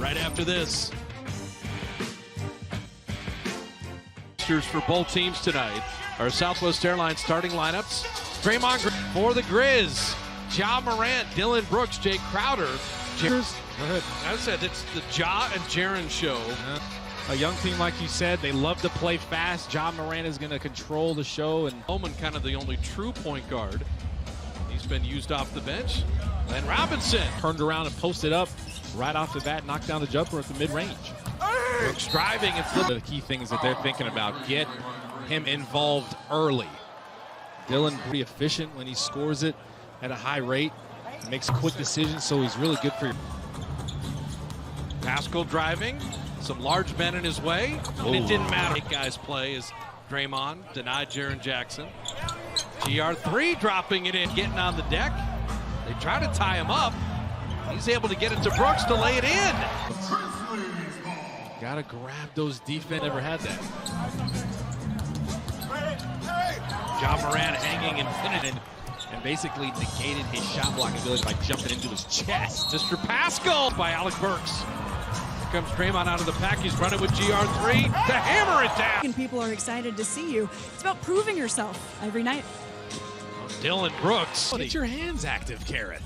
right after this. For both teams tonight. Our Southwest Airlines starting lineups. Draymond for the Grizz. Ja Morant, Dylan Brooks, Jay Crowder. Go ahead. I said it's the Ja and Jaren show. Yeah. A young team, like you said, they love to play fast. Ja Morant is going to control the show. And Bowman, kind of the only true point guard. He's been used off the bench. And Robinson turned around and posted up right off the bat, knocked down the jumper at the mid-range. Brooks driving and flipping. The key things that they're thinking about, get him involved early. Dylan pretty efficient when he scores it at a high rate. He makes quick decisions, so he's really good for you. Pascal driving, some large men in his way, and it didn't matter. Eight guys play as Draymond denied Jaren Jackson. GR3 dropping it in, getting on the deck. They try to tie him up. He's able to get it to Brooks to lay it in. Gotta grab those defense. Never had that. Ja Morant hanging and pinning. And basically negated his shot blocking ability by jumping into his chest. Mr. Pascal by Alec Burks. Here comes Draymond out of the pack. He's running with GR3 to hammer it down. And people are excited to see you. It's about proving yourself every night. Dylan Brooks. Get your hands active, Kareth.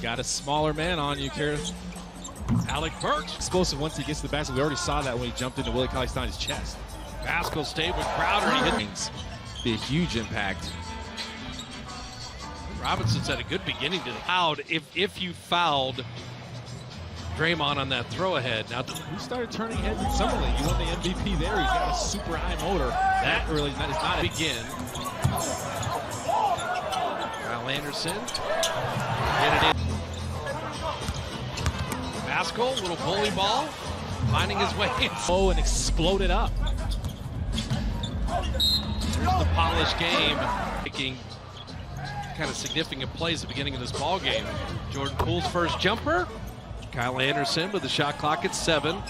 Got a smaller man on you, Kareth. Alec Burks. Explosive once he gets to the basket. We already saw that when he jumped into Willie Cauley-Stein's chest. Pascal stayed with Crowder. He hit things. Be a huge impact. Robinson's had a good beginning to the out. If you fouled Draymond on that throw ahead. Now he started turning heads in Summer League. He won the MVP there. He's got a super high motor. That really is not begin. Kyle Anderson. Get it in. Pascal, little bully ball, finding his way in. Oh, and exploded up. Here's the polished game, making kind of significant plays at the beginning of this ball game. Jordan Poole's first jumper. Kyle Anderson with the shot clock at 7.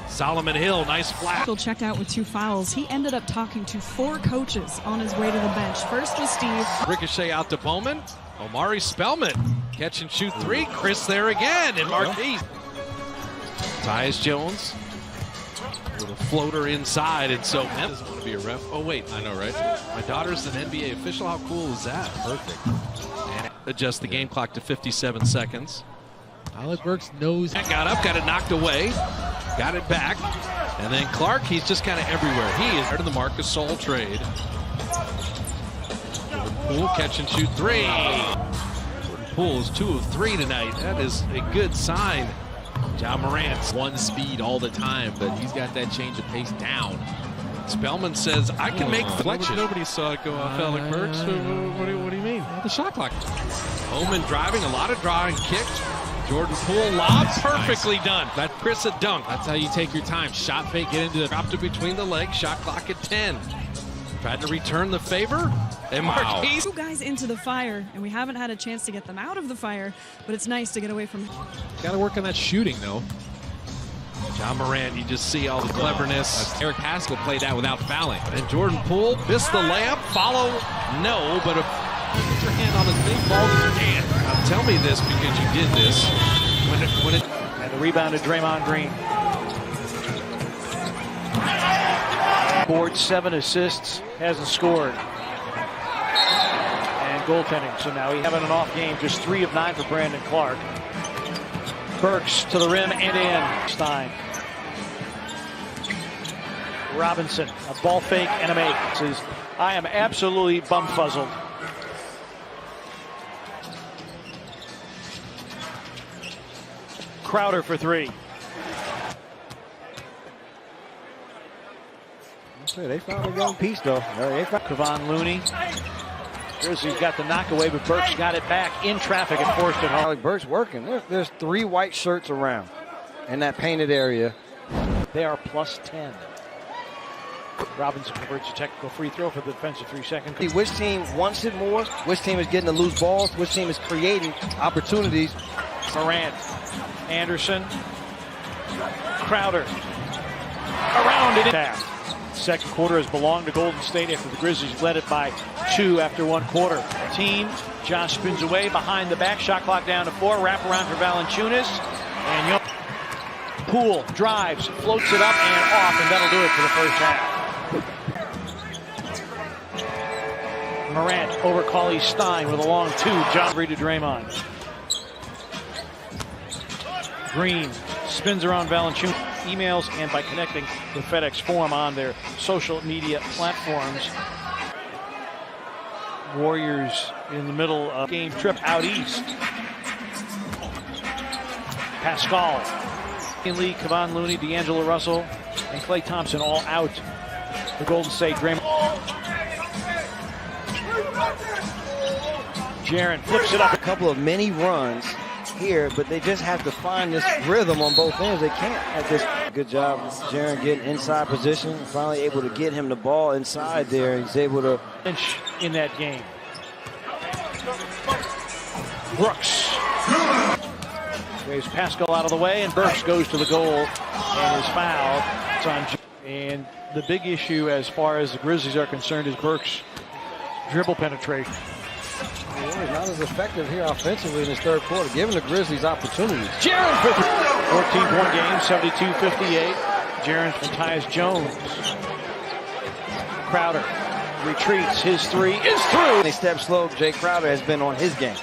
Solomon Hill, nice flat. He'll check out with 2 fouls. He ended up talking to 4 coaches on his way to the bench. First was Steve. Ricochet out to Bowman. Omari Spellman, catch and shoot 3. Chris there again, and Marquise. Tyus Jones, a little floater inside, and so Memphis doesn't want to be a ref. Oh wait, I know, right? My daughter's an NBA official. How cool is that? Perfect. And adjust the game clock to 57 seconds. Alec Burks knows. Got up, got it knocked away, got it back, and then Clark. He's just kind of everywhere. He is part of the Marcus Sol trade. Poole, catch and shoot 3. Jordan Poole is 2 of 3 tonight. That is a good sign. Ja Morant's one speed all the time, but he's got that change of pace down. Spellman says, I can make fletches. Nobody saw it go off Alec Burks. What do you mean? The shot clock. Bowman driving, a lot of drawing, kicked. Jordan Poole lob, perfectly done. That Chris a dunk. That's how you take your time. Shot fake, get into the... Dropped it between the legs, shot clock at 10. Tried to return the favor, and Marquise. 2 guys into the fire, and we haven't had a chance to get them out of the fire, but it's nice to get away from it. Got to work on that shooting, though. Ja Morant, you just see all the cleverness. Eric Pascal played that without fouling. And Jordan Poole missed the layup. Follow, no, but put your hand on as many balls as you can. Now tell me this because you did this. And the rebound to Draymond Green. Board 7 assists, hasn't scored. And goaltending, so now he's having an off game, just 3 of 9 for Brandon Clark. Burks to the rim and in. Stein. Robinson, a ball fake and a make. Says, I am absolutely bum-fuzzled. Crowder for 3. They found a young piece, though. Kevon Looney. Grizzlies got the knockaway, but Burks got it back in traffic and forced it home. Alec Burks working. There's 3 white shirts around in that painted area. They are plus 10. Robinson converts a technical free throw for the defensive 3 seconds. See which team wants it more, which team is getting the loose balls, which team is creating opportunities. Morant, Anderson, Crowder, around it. Second quarter has belonged to Golden State after the Grizzlies led it by 2 after 1 quarter. Team, Josh spins away behind the back, shot clock down to 4, wrap around for Valanciunas, and Poole drives, floats it up and off, and that'll do it for the first half. Morant over Cauley Stein with a long two. John Reed to Draymond. Green spins around Valanciunas. Emails and by connecting with FedEx Forum on their social media platforms. Warriors in the middle of game trip out east. Pascal, Lee, Kevon Looney, D'Angelo Russell, and Klay Thompson all out. The Golden State Draymond. Jaren flips it up. A couple of mini runs here, but they just have to find this rhythm on both ends. They can't at this. Good job, Jaren, getting inside position. Finally able to get him the ball inside there. He's able to bench in that game. Brooks waves Pascal out of the way, and Burks goes to the goal and is fouled. It's on. And the big issue as far as the Grizzlies are concerned is Burks' dribble penetration. He's not as effective here offensively in his third quarter, giving the Grizzlies opportunities. Jaren for 14-point game, 72-58. Jaren from Tyus Jones. Crowder retreats. His three is through. They step slow. Jay Crowder has been on his game.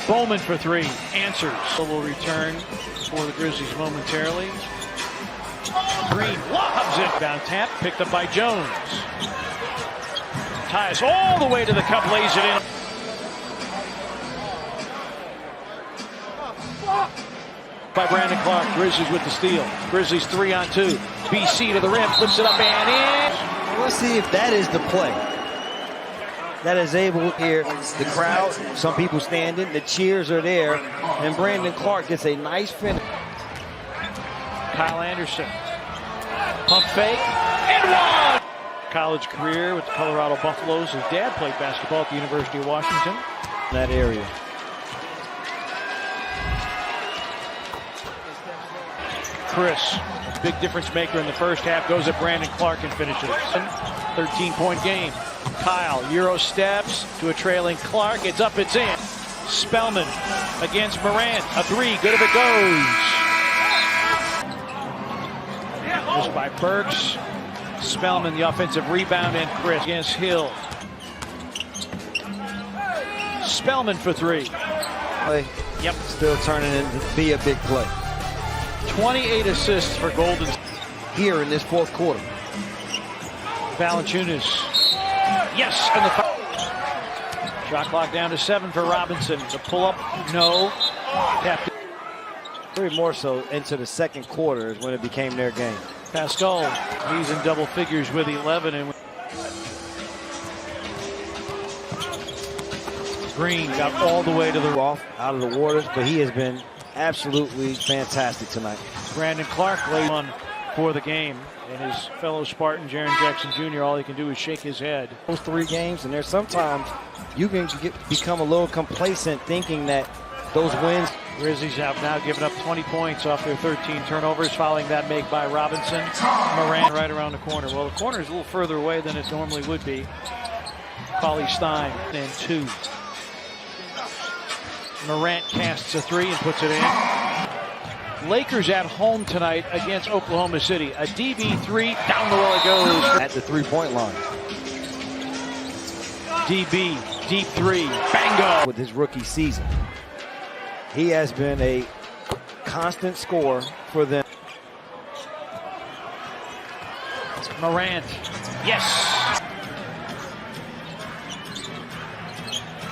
Bowman for three. Answers. Will return for the Grizzlies momentarily. Green lobs it. Down tap. Picked up by Jones. Tyus all the way to the cup. Lays it in. By Brandon Clark. Grizzlies with the steal. Grizzlies 3-on-2. BC to the rim. Flips it up and in. Let's see if that is the play that is able here. The crowd, some people standing, the cheers are there, and Brandon Clark gets a nice finish. Kyle Anderson, pump fake, and one! College career with the Colorado Buffaloes. His dad played basketball at the University of Washington. In that area. Chris, a big difference maker in the first half, goes at Brandon Clark and finishes. 13-point game. Kyle, Euro steps to a trailing Clark. It's up, it's in. Spellman against Morant. A three, good if it goes. Just by Burks. Spellman, the offensive rebound, and Chris against Hill. Spellman for three. Play. Yep. Still turning into be a big play. 28 assists for Golden here in this fourth quarter. Valanciunas. Yes, and the foul. Shot clock down to 7 for Robinson. The pull-up, no. Tapped. Very more so into the second quarter is when it became their game. Pascal, he's in double figures with 11. And Green got all the way to the off out of the waters, but he has been absolutely fantastic tonight. Brandon Clark laid on for the game, and his fellow Spartan, Jaren Jackson Jr., all he can do is shake his head. Those 3 games, and there's sometimes you can become a little complacent thinking that those wins. Grizzlies have now given up 20 points off their 13 turnovers, following that make by Robinson. Morant right around the corner. Well, the corner is a little further away than it normally would be. Cauley Stein and 2. Morant casts a 3 and puts it in. Lakers at home tonight against Oklahoma City. A DB3, down the well it goes. At the 3-point line. DB, deep 3, bango. With his rookie season. He has been a constant scorer for them. Morant, yes.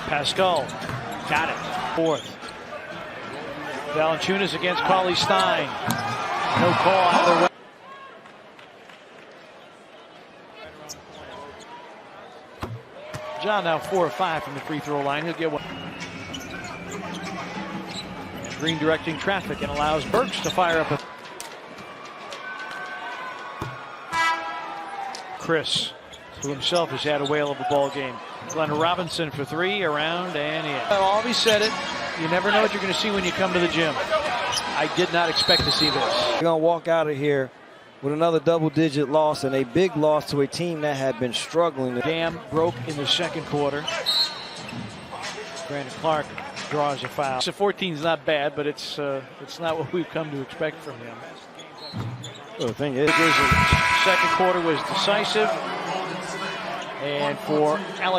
Pascal, got it. 4th. Valanciunas against Cauley Stein. No call either way. John now 4 of 5 from the free throw line. He'll get one. Green directing traffic and allows Burks to fire up a. Chris, who himself has had a whale of a ball game. Glenn Robinson for 3, around and in. I've always said it. You never know what you're going to see when you come to the gym. I did not expect to see this. We're going to walk out of here with another double-digit loss and a big loss to a team that had been struggling. Dam broke in the second quarter. Brandon Clark draws a foul. So 14 is not bad, but it's not what we've come to expect from him. Well, the thing is, Second quarter was decisive, and for Alec.